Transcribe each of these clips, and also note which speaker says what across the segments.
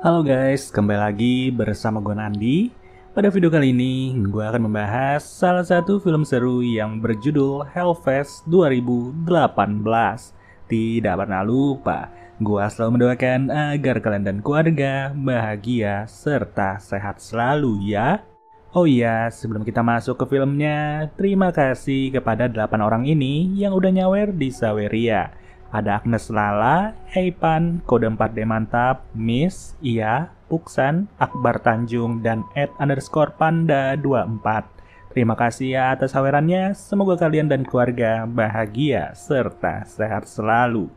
Speaker 1: Halo guys, kembali lagi bersama gue Nandi. Pada video kali ini, gue akan membahas salah satu film seru yang berjudul Hellfest 2018. Tidak pernah lupa, gue selalu mendoakan agar kalian dan keluarga bahagia serta sehat selalu ya. Oh iya, sebelum kita masuk ke filmnya, terima kasih kepada 8 orang ini yang udah nyawer di Saweria. Ada Agnes Lala, Eipan, Kode 4D Mantap, Miss, Iya, Puksan, Akbar Tanjung, dan @_panda24. Terima kasih ya atas sawerannya, semoga kalian dan keluarga bahagia serta sehat selalu.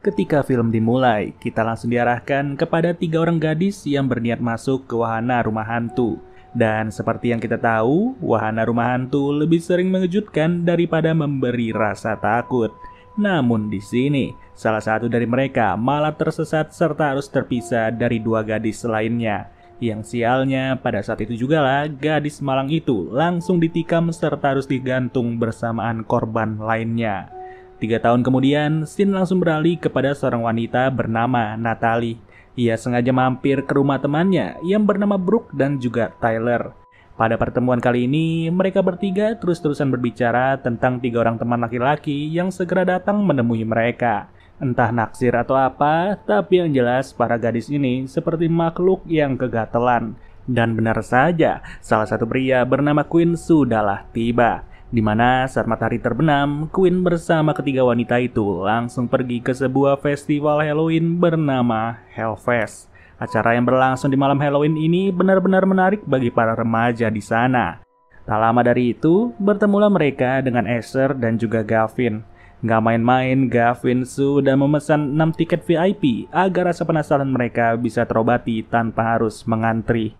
Speaker 1: Ketika film dimulai, kita langsung diarahkan kepada 3 orang gadis yang berniat masuk ke wahana rumah hantu. Dan seperti yang kita tahu, wahana rumah hantu lebih sering mengejutkan daripada memberi rasa takut. Namun di sini, salah satu dari mereka malah tersesat serta harus terpisah dari 2 gadis lainnya. Yang sialnya, pada saat itu juga lah gadis malang itu langsung ditikam serta harus digantung bersamaan korban lainnya. 3 tahun kemudian, scene langsung beralih kepada seorang wanita bernama Natalie. Ia sengaja mampir ke rumah temannya yang bernama Brooke dan juga Tyler. Pada pertemuan kali ini, mereka bertiga terus-terusan berbicara tentang 3 orang teman laki-laki yang segera datang menemui mereka. Entah naksir atau apa, tapi yang jelas para gadis ini seperti makhluk yang kegatelan. Dan benar saja, salah satu pria bernama Queen sudahlah tiba. Dimana saat matahari terbenam, Queen bersama ketiga wanita itu langsung pergi ke sebuah festival Halloween bernama Hellfest. Acara yang berlangsung di malam Halloween ini benar-benar menarik bagi para remaja di sana. Tak lama dari itu, bertemulah mereka dengan Asher dan juga Gavin. Gak main-main, Gavin sudah memesan 6 tiket VIP agar rasa penasaran mereka bisa terobati tanpa harus mengantri.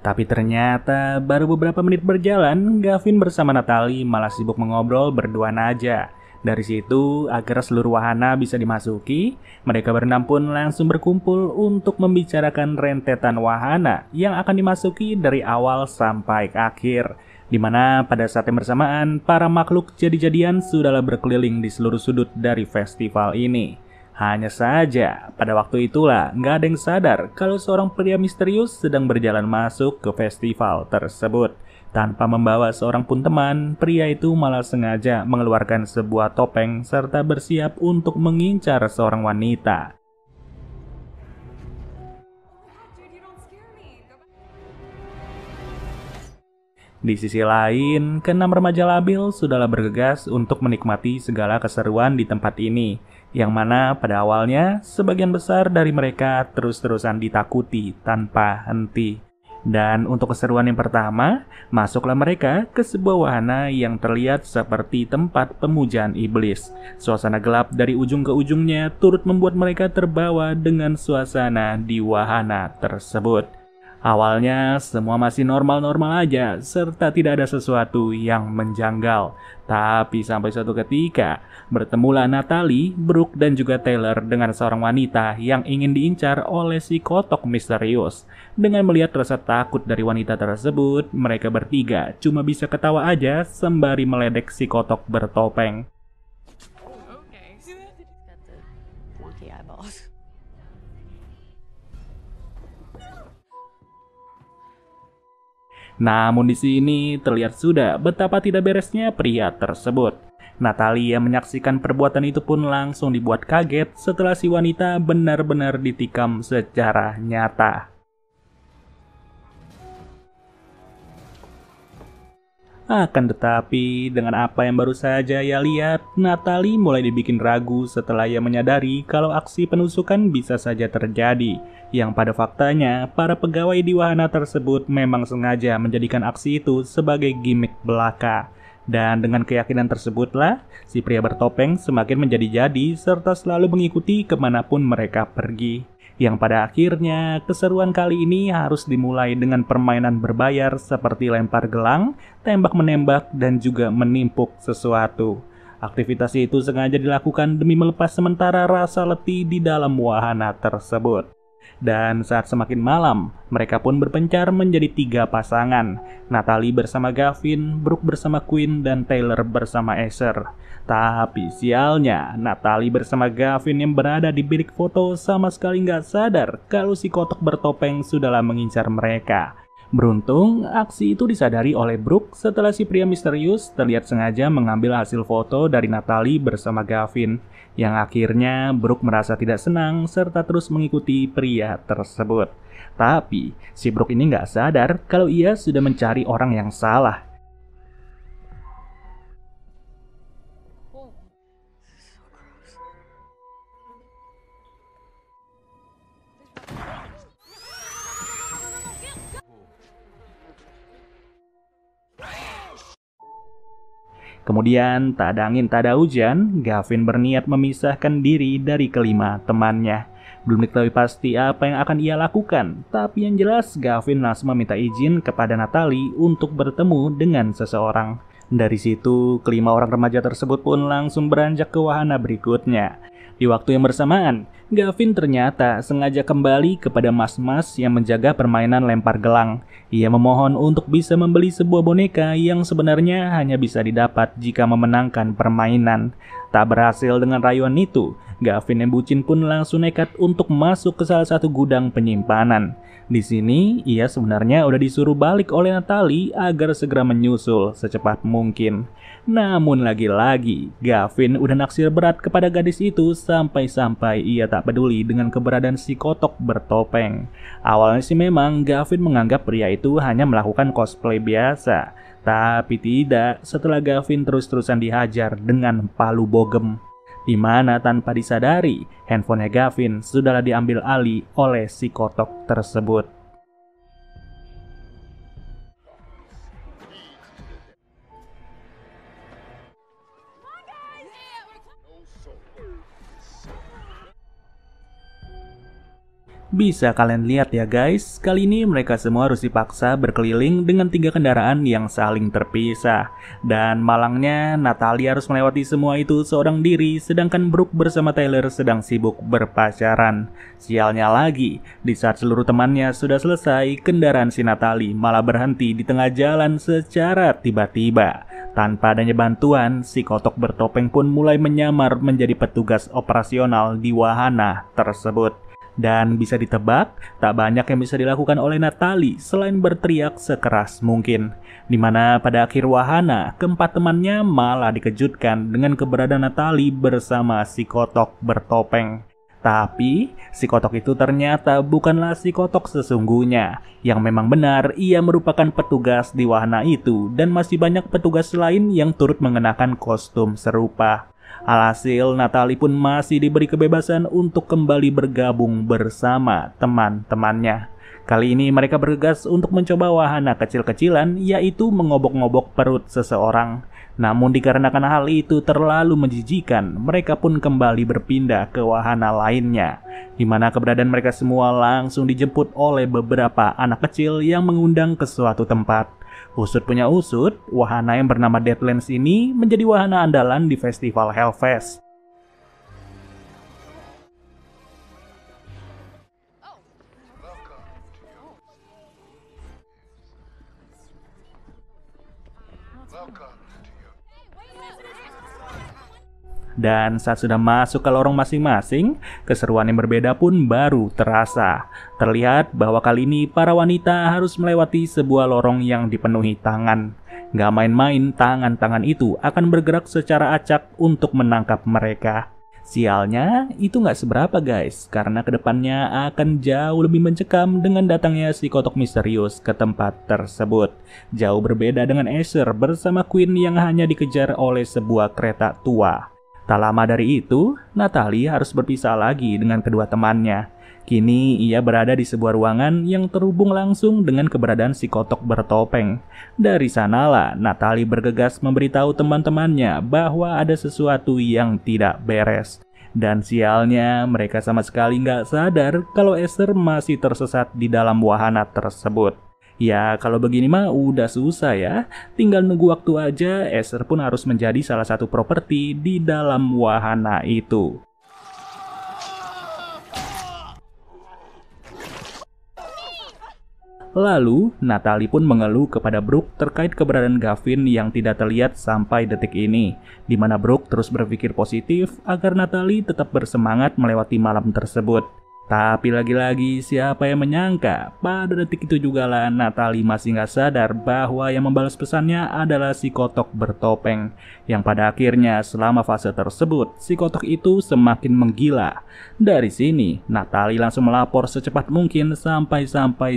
Speaker 1: Tapi ternyata baru beberapa menit berjalan, Gavin bersama Natalie malah sibuk mengobrol berduaan aja. Dari situ, agar seluruh wahana bisa dimasuki, mereka berenam pun langsung berkumpul untuk membicarakan rentetan wahana yang akan dimasuki dari awal sampai akhir. Dimana pada saat yang bersamaan, para makhluk jadi-jadian sudahlah berkeliling di seluruh sudut dari festival ini. Hanya saja, pada waktu itulah nggak ada yang sadar kalau seorang pria misterius sedang berjalan masuk ke festival tersebut. Tanpa membawa seorang pun teman, pria itu malah sengaja mengeluarkan sebuah topeng serta bersiap untuk mengincar seorang wanita. Di sisi lain, keenam remaja labil sudahlah bergegas untuk menikmati segala keseruan di tempat ini, yang mana pada awalnya sebagian besar dari mereka terus-terusan ditakuti tanpa henti. Dan untuk keseruan yang pertama, masuklah mereka ke sebuah wahana yang terlihat seperti tempat pemujaan iblis. Suasana gelap dari ujung ke ujungnya turut membuat mereka terbawa dengan suasana di wahana tersebut. Awalnya semua masih normal-normal aja, serta tidak ada sesuatu yang menjanggal. Tapi sampai suatu ketika, bertemulah Natalie, Brooke, dan juga Taylor dengan seorang wanita yang ingin diincar oleh si kotok misterius. Dengan melihat rasa takut dari wanita tersebut, mereka bertiga cuma bisa ketawa aja sembari meledek si kotok bertopeng. Namun di sini terlihat sudah betapa tidak beresnya pria tersebut. Natalie yang menyaksikan perbuatan itu pun langsung dibuat kaget setelah si wanita benar-benar ditikam secara nyata. Akan tetapi, dengan apa yang baru saja ia lihat, Natalie mulai dibikin ragu setelah ia menyadari kalau aksi penusukan bisa saja terjadi. Yang pada faktanya, para pegawai di wahana tersebut memang sengaja menjadikan aksi itu sebagai gimmick belaka. Dan dengan keyakinan tersebutlah, si pria bertopeng semakin menjadi-jadi serta selalu mengikuti kemanapun mereka pergi. Yang pada akhirnya, keseruan kali ini harus dimulai dengan permainan berbayar seperti lempar gelang, tembak-menembak, dan juga menimpuk sesuatu. Aktivitas itu sengaja dilakukan demi melepas sementara rasa letih di dalam wahana tersebut. Dan saat semakin malam, mereka pun berpencar menjadi 3 pasangan. Natalie bersama Gavin, Brooke bersama Quinn, dan Taylor bersama Acer. Tapi sialnya, Natalie bersama Gavin yang berada di bilik foto sama sekali nggak sadar kalau si kotok bertopeng sudahlah mengincar mereka. Beruntung, aksi itu disadari oleh Brooke setelah si pria misterius terlihat sengaja mengambil hasil foto dari Natalie bersama Gavin. Yang akhirnya Brooke merasa tidak senang serta terus mengikuti pria tersebut. Tapi, si Brooke ini nggak sadar kalau ia sudah mencari orang yang salah. Kemudian, tak ada angin tak ada hujan, Gavin berniat memisahkan diri dari kelima temannya. Belum diketahui pasti apa yang akan ia lakukan, tapi yang jelas Gavin langsung meminta izin kepada Natalie untuk bertemu dengan seseorang. Dari situ, kelima orang remaja tersebut pun langsung beranjak ke wahana berikutnya. Di waktu yang bersamaan, Gavin ternyata sengaja kembali kepada mas-mas yang menjaga permainan lempar gelang. Ia memohon untuk bisa membeli sebuah boneka yang sebenarnya hanya bisa didapat jika memenangkan permainan. Tak berhasil dengan rayuan itu, Gavin yang bucin pun langsung nekat untuk masuk ke salah satu gudang penyimpanan. Di sini, ia sebenarnya udah disuruh balik oleh Natalie agar segera menyusul secepat mungkin. Namun lagi-lagi, Gavin udah naksir berat kepada gadis itu sampai-sampai ia tak peduli dengan keberadaan si kotok bertopeng. Awalnya sih memang Gavin menganggap pria itu hanya melakukan cosplay biasa. Tapi tidak, setelah Gavin terus-terusan dihajar dengan palu bogem. Di mana tanpa disadari, handphonenya Gavin sudahlah diambil alih oleh si kotok tersebut. Bisa kalian lihat ya guys, kali ini mereka semua harus dipaksa berkeliling dengan 3 kendaraan yang saling terpisah. Dan malangnya, Natalie harus melewati semua itu seorang diri, sedangkan Brooke bersama Taylor sedang sibuk berpacaran. Sialnya lagi, di saat seluruh temannya sudah selesai, kendaraan si Natalie malah berhenti di tengah jalan secara tiba-tiba. Tanpa adanya bantuan, si kotok bertopeng pun mulai menyamar menjadi petugas operasional di wahana tersebut. Dan bisa ditebak, tak banyak yang bisa dilakukan oleh Natalie selain berteriak sekeras mungkin. Dimana pada akhir wahana, keempat temannya malah dikejutkan dengan keberadaan Natalie bersama si kotok bertopeng. Tapi, si kotok itu ternyata bukanlah si kotok sesungguhnya. Yang memang benar, ia merupakan petugas di wahana itu dan masih banyak petugas lain yang turut mengenakan kostum serupa. Alhasil, Natalie pun masih diberi kebebasan untuk kembali bergabung bersama teman-temannya. Kali ini mereka bergegas untuk mencoba wahana kecil-kecilan, yaitu mengobok-ngobok perut seseorang. Namun dikarenakan hal itu terlalu menjijikan, mereka pun kembali berpindah ke wahana lainnya, di mana keberadaan mereka semua langsung dijemput oleh beberapa anak kecil yang mengundang ke suatu tempat. Usut punya usut, wahana yang bernama Deadlands ini menjadi wahana andalan di festival Hellfest. Dan saat sudah masuk ke lorong masing-masing, keseruan yang berbeda pun baru terasa. Terlihat bahwa kali ini para wanita harus melewati sebuah lorong yang dipenuhi tangan. Gak main-main, tangan-tangan itu akan bergerak secara acak untuk menangkap mereka. Sialnya, itu gak seberapa guys, karena kedepannya akan jauh lebih mencekam dengan datangnya si kotok misterius ke tempat tersebut. Jauh berbeda dengan Acer bersama Quinn yang hanya dikejar oleh sebuah kereta tua. Tak lama dari itu, Natalie harus berpisah lagi dengan kedua temannya. Kini ia berada di sebuah ruangan yang terhubung langsung dengan keberadaan si kotok bertopeng. Dari sanalah Natalie bergegas memberitahu teman-temannya bahwa ada sesuatu yang tidak beres. Dan sialnya, mereka sama sekali nggak sadar kalau Acer masih tersesat di dalam wahana tersebut. Ya, kalau begini mah udah susah ya. Tinggal nunggu waktu aja, Acer pun harus menjadi salah satu properti di dalam wahana itu. Lalu, Natalie pun mengeluh kepada Brooke terkait keberadaan Gavin yang tidak terlihat sampai detik ini, di mana Brooke terus berpikir positif agar Natalie tetap bersemangat melewati malam tersebut. Tapi lagi-lagi siapa yang menyangka pada detik itu juga lah Natalie masih nggak sadar bahwa yang membalas pesannya adalah si kotok bertopeng. Yang pada akhirnya selama fase tersebut si kotok itu semakin menggila. Dari sini Natalie langsung melapor secepat mungkin sampai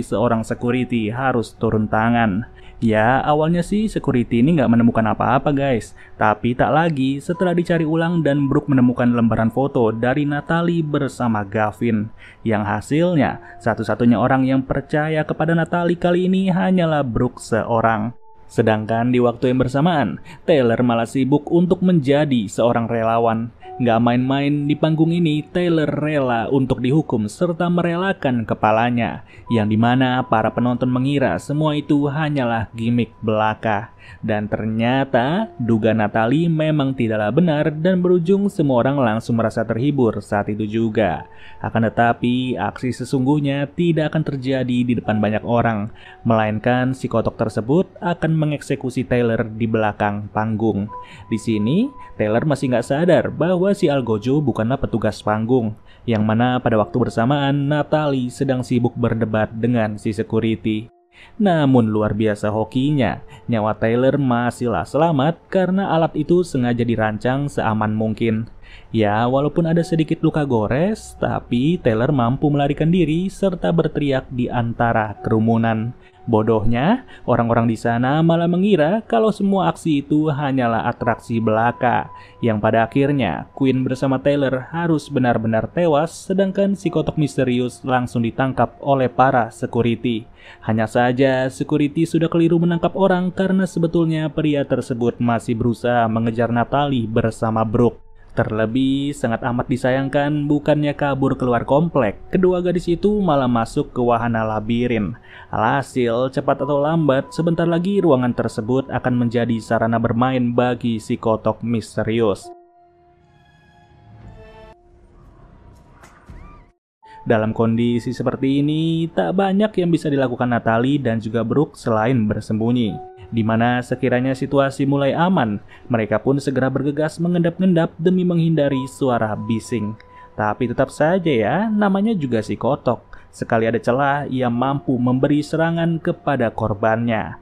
Speaker 1: seorang security harus turun tangan. Ya, awalnya sih security ini nggak menemukan apa-apa guys. Tapi tak lagi setelah dicari ulang dan Brooke menemukan lembaran foto dari Natalie bersama Gavin. Yang hasilnya, satu-satunya orang yang percaya kepada Natalie kali ini hanyalah Brooke seorang. Sedangkan di waktu yang bersamaan, Taylor malah sibuk untuk menjadi seorang relawan. Nggak main-main, di panggung ini Taylor rela untuk dihukum serta merelakan kepalanya, yang dimana para penonton mengira semua itu hanyalah gimmick belaka. Dan ternyata dugaan Natalie memang tidaklah benar dan berujung semua orang langsung merasa terhibur saat itu juga. Akan tetapi aksi sesungguhnya tidak akan terjadi di depan banyak orang, melainkan si kotok tersebut akan mengeksekusi Taylor di belakang panggung. Di sini Taylor masih nggak sadar bahwa si Algojo bukanlah petugas panggung, yang mana pada waktu bersamaan Natalie sedang sibuk berdebat dengan si security. Namun luar biasa hokinya, nyawa Taylor masihlah selamat karena alat itu sengaja dirancang seaman mungkin. Ya, walaupun ada sedikit luka gores, tapi Taylor mampu melarikan diri serta berteriak di antara kerumunan. Bodohnya, orang-orang di sana malah mengira kalau semua aksi itu hanyalah atraksi belaka, yang pada akhirnya Queen bersama Taylor harus benar-benar tewas, sedangkan si kotok misterius langsung ditangkap oleh para security. Hanya saja, security sudah keliru menangkap orang karena sebetulnya pria tersebut masih berusaha mengejar Natalie bersama Brooke. Terlebih, sangat amat disayangkan bukannya kabur keluar komplek, kedua gadis itu malah masuk ke wahana labirin. Alhasil, cepat atau lambat, sebentar lagi ruangan tersebut akan menjadi sarana bermain bagi si kotok misterius. Dalam kondisi seperti ini, tak banyak yang bisa dilakukan Natalie dan juga Brooke selain bersembunyi. Di mana sekiranya situasi mulai aman, mereka pun segera bergegas mengendap-endap demi menghindari suara bising. Tapi tetap saja ya, namanya juga si kotok. Sekali ada celah, ia mampu memberi serangan kepada korbannya.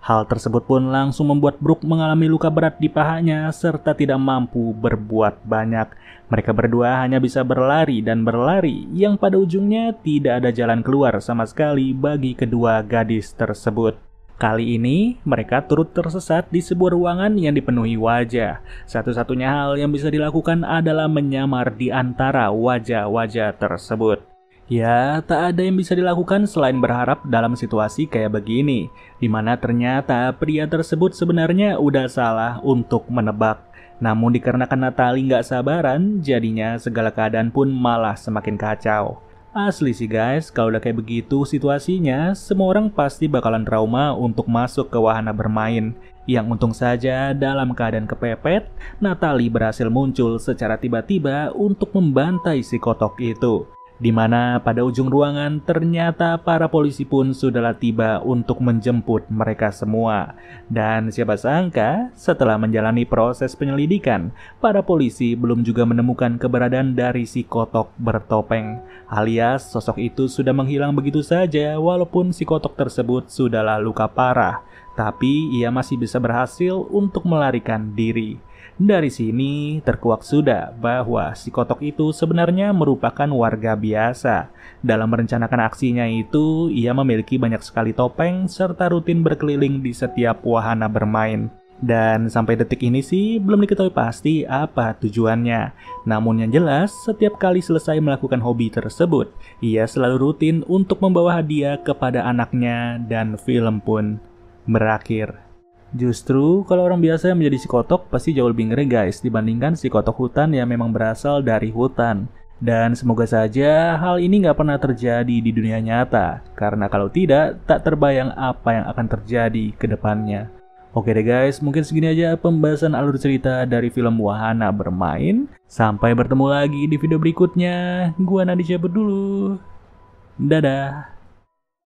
Speaker 1: Hal tersebut pun langsung membuat Brooke mengalami luka berat di pahanya serta tidak mampu berbuat banyak. Mereka berdua hanya bisa berlari dan berlari, yang pada ujungnya tidak ada jalan keluar sama sekali bagi kedua gadis tersebut. Kali ini, mereka turut tersesat di sebuah ruangan yang dipenuhi wajah. Satu-satunya hal yang bisa dilakukan adalah menyamar di antara wajah-wajah tersebut. Ya, tak ada yang bisa dilakukan selain berharap dalam situasi kayak begini, dimana ternyata pria tersebut sebenarnya udah salah untuk menebak. Namun dikarenakan Natalie nggak sabaran, jadinya segala keadaan pun malah semakin kacau. Asli sih guys, kalau udah kayak begitu situasinya, semua orang pasti bakalan trauma untuk masuk ke wahana bermain. Yang untung saja dalam keadaan kepepet, Natalie berhasil muncul secara tiba-tiba untuk membantai si kotok itu. Di mana pada ujung ruangan ternyata para polisi pun sudahlah tiba untuk menjemput mereka semua. Dan siapa sangka setelah menjalani proses penyelidikan, para polisi belum juga menemukan keberadaan dari si kotok bertopeng. Alias sosok itu sudah menghilang begitu saja walaupun si kotok tersebut sudahlah luka parah. Tapi ia masih bisa berhasil untuk melarikan diri. Dari sini terkuak sudah bahwa si kotok itu sebenarnya merupakan warga biasa. Dalam merencanakan aksinya itu, ia memiliki banyak sekali topeng serta rutin berkeliling di setiap wahana bermain. Dan sampai detik ini sih belum diketahui pasti apa tujuannya. Namun yang jelas, setiap kali selesai melakukan hobi tersebut, ia selalu rutin untuk membawa hadiah kepada anaknya dan film pun berakhir. Justru kalau orang biasa yang menjadi psikotok pasti jauh lebih ngeri guys dibandingkan psikotok hutan yang memang berasal dari hutan. Dan semoga saja hal ini nggak pernah terjadi di dunia nyata, karena kalau tidak, tak terbayang apa yang akan terjadi ke depannya. Oke deh guys, mungkin segini aja pembahasan alur cerita dari film Wahana Bermain. Sampai bertemu lagi di video berikutnya. Gua Nadi cabut dulu. Dadah.